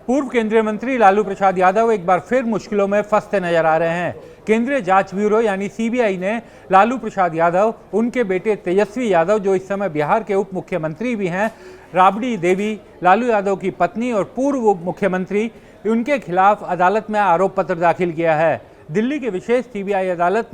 पूर्व केंद्रीय मंत्री लालू प्रसाद यादव एक बार फिर मुश्किलों में फंसते नजर आ रहे हैं। केंद्रीय जांच ब्यूरो यानी सीबीआई ने लालू प्रसाद यादव, उनके बेटे तेजस्वी यादव जो इस समय बिहार के उप मुख्यमंत्री भी हैं, राबड़ी देवी, लालू यादव की पत्नी और पूर्व उप मुख्यमंत्री, उनके खिलाफ अदालत में आरोप पत्र दाखिल किया है। दिल्ली की विशेष सीबीआई अदालत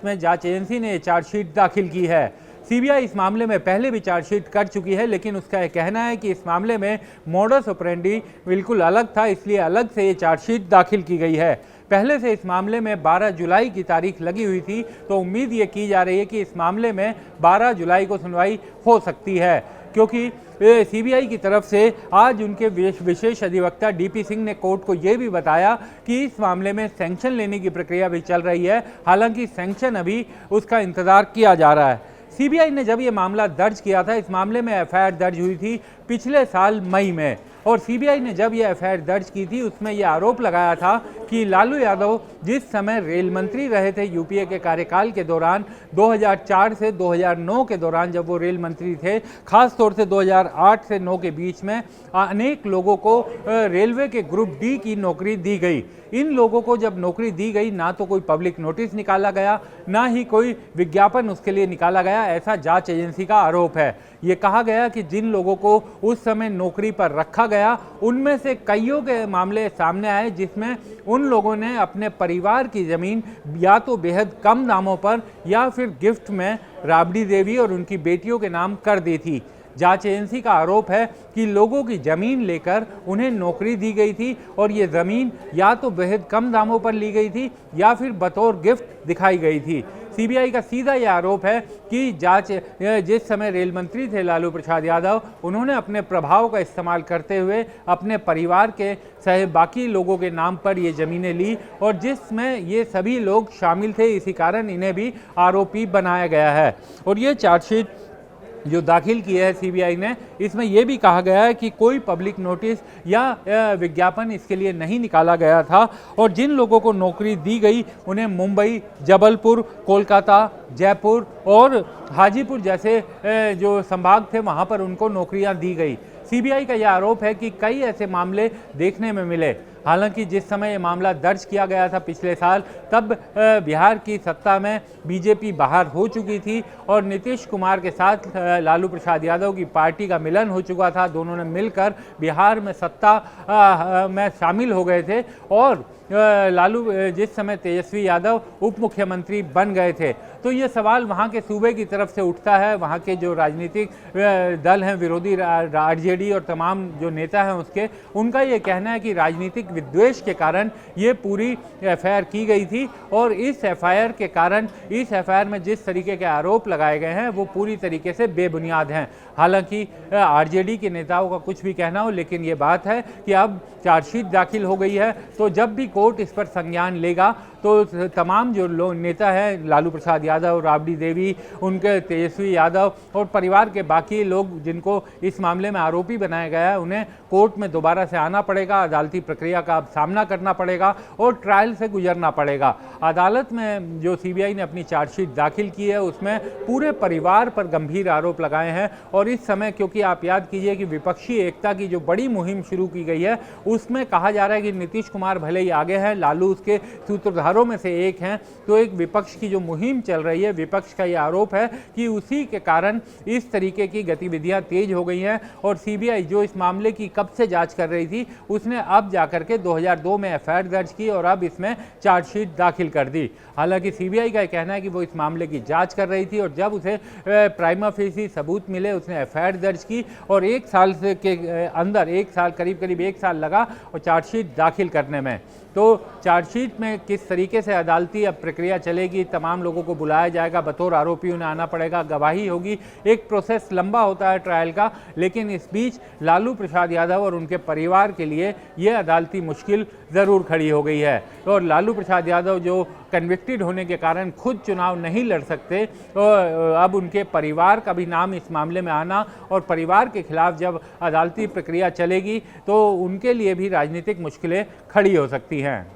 में जांच एजेंसी ने चार्जशीट दाखिल की है। सीबीआई इस मामले में पहले भी चार्जशीट कर चुकी है, लेकिन उसका यह कहना है कि इस मामले में मोडस ऑपरेंडी बिल्कुल अलग था, इसलिए अलग से ये चार्जशीट दाखिल की गई है। पहले से इस मामले में 12 जुलाई की तारीख लगी हुई थी, तो उम्मीद ये की जा रही है कि इस मामले में 12 जुलाई को सुनवाई हो सकती है, क्योंकि सीबीआई की तरफ से आज उनके विशेष अधिवक्ता डीपी सिंह ने कोर्ट को यह भी बताया कि इस मामले में सैंक्शन लेने की प्रक्रिया भी चल रही है। हालांकि सैंक्शन अभी उसका इंतजार किया जा रहा है। सीबीआई ने जब ये मामला दर्ज किया था, इस मामले में एफआईआर दर्ज हुई थी पिछले साल मई में, और सीबीआई ने जब ये एफआईआर दर्ज की थी उसमें यह आरोप लगाया था कि लालू यादव जिस समय रेल मंत्री रहे थे यूपीए के कार्यकाल के दौरान, 2004 से 2009 के दौरान जब वो रेल मंत्री थे, खास तौर से 2008 से 9 के बीच में अनेक लोगों को रेलवे के ग्रुप डी की नौकरी दी गई। इन लोगों को जब नौकरी दी गई, ना तो कोई पब्लिक नोटिस निकाला गया, ना ही कोई विज्ञापन उसके लिए निकाला गया, ऐसा जांच एजेंसी का आरोप है। ये कहा गया कि जिन लोगों को उस समय नौकरी पर रखा गया, उनमें से कईयों के मामले सामने आए जिसमें उन लोगों ने अपने परिवार की ज़मीन या तो बेहद कम दामों पर या फिर गिफ्ट में राबड़ी देवी और उनकी बेटियों के नाम कर दी थी। जांच एजेंसी का आरोप है कि लोगों की ज़मीन लेकर उन्हें नौकरी दी गई थी, और ये ज़मीन या तो बेहद कम दामों पर ली गई थी या फिर बतौर गिफ्ट दिखाई गई थी। सीबीआई का सीधा यह आरोप है कि जिस समय रेल मंत्री थे लालू प्रसाद यादव, उन्होंने अपने प्रभाव का इस्तेमाल करते हुए अपने परिवार के बाकी लोगों के नाम पर ये ज़मीनें ली, और जिसमें ये सभी लोग शामिल थे, इसी कारण इन्हें भी आरोपी बनाया गया है। और ये चार्जशीट जो दाखिल की है सीबीआई ने, इसमें यह भी कहा गया है कि कोई पब्लिक नोटिस या विज्ञापन इसके लिए नहीं निकाला गया था, और जिन लोगों को नौकरी दी गई उन्हें मुंबई, जबलपुर, कोलकाता, जयपुर और हाजीपुर जैसे जो संभाग थे वहां पर उनको नौकरियां दी गई। सीबीआई का यह आरोप है कि कई ऐसे मामले देखने में मिले। हालांकि जिस समय ये मामला दर्ज किया गया था पिछले साल, तब बिहार की सत्ता में बीजेपी बाहर हो चुकी थी और नीतीश कुमार के साथ लालू प्रसाद यादव की पार्टी का मिलन हो चुका था। दोनों ने मिलकर बिहार में सत्ता में शामिल हो गए थे, और जिस समय तेजस्वी यादव उप मुख्यमंत्री बन गए थे। तो ये सवाल वहाँ के सूबे की तरफ से उठता है। वहाँ के जो राजनीतिक दल हैं, विरोधी आरजेडी और तमाम जो नेता हैं उसके, उनका ये कहना है कि राजनीतिक विद्वेष के कारण ये पूरी एफआईआर की गई थी, और इस एफआईआर के कारण, इस एफआईआर में जिस तरीके के आरोप लगाए गए हैं वो पूरी तरीके से बेबुनियाद हैं। हालांकि आरजेडी के नेताओं का कुछ भी कहना हो, लेकिन ये बात है कि अब चार्जशीट दाखिल हो गई है, तो जब भी कोर्ट इस पर संज्ञान लेगा तो तमाम जो लोग नेता हैं, लालू प्रसाद यादव, राबड़ी देवी, उनके तेजस्वी यादव और परिवार के बाकी लोग जिनको इस मामले में आरोपी बनाया गया है, उन्हें कोर्ट में दोबारा से आना पड़ेगा, अदालती प्रक्रिया का सामना करना पड़ेगा और ट्रायल से गुजरना पड़ेगा। अदालत में जो सीबीआई ने अपनी चार्जशीट दाखिल की है उसमें पूरे परिवार पर गंभीर आरोप लगाए हैं, और इस समय क्योंकि आप याद कीजिए कि विपक्षी एकता की जो बड़ी मुहिम शुरू की गई है उसमें कहा जा रहा है कि नीतीश कुमार भले ही आगे हैं, लालू उसके सूत्रधारों में से एक हैं, तो एक विपक्ष की जो मुहिम चल रही है, विपक्ष का यह आरोप है कि उसी के कारण इस तरीके की गतिविधियां तेज हो गई हैं। और सीबीआई जो इस मामले की कब से जांच कर रही थी, उसने अब जाकर के 2002 में एफआईआर दर्ज की और अब इसमें चार्जशीट दाखिल कर दी। हालांकि सीबीआई का कहना है कि वो इस मामले की जांच कर रही थी, और जब उसे प्राइमा फेसी सबूत मिले उसने एफआईआर दर्ज की, और एक साल के अंदर, करीब एक साल लगा और चार्जशीट दाखिल करने में। तो चार्जशीट में किस तरीके से अदालती अब प्रक्रिया चलेगी, तमाम लोगों को बुलाया जाएगा, बतौर आरोपी उन्हें आना पड़ेगा, गवाही होगी, एक प्रोसेस लंबा होता है ट्रायल का। लेकिन इस बीच लालू प्रसाद यादव और उनके परिवार के लिए ये अदालती मुश्किल ज़रूर खड़ी हो गई है। और लालू प्रसाद यादव जो कन्विक्टेड होने के कारण खुद चुनाव नहीं लड़ सकते, तो अब उनके परिवार का भी नाम इस मामले में आना, और परिवार के खिलाफ जब अदालती प्रक्रिया चलेगी तो उनके लिए भी राजनीतिक मुश्किलें खड़ी हो सकती हैं।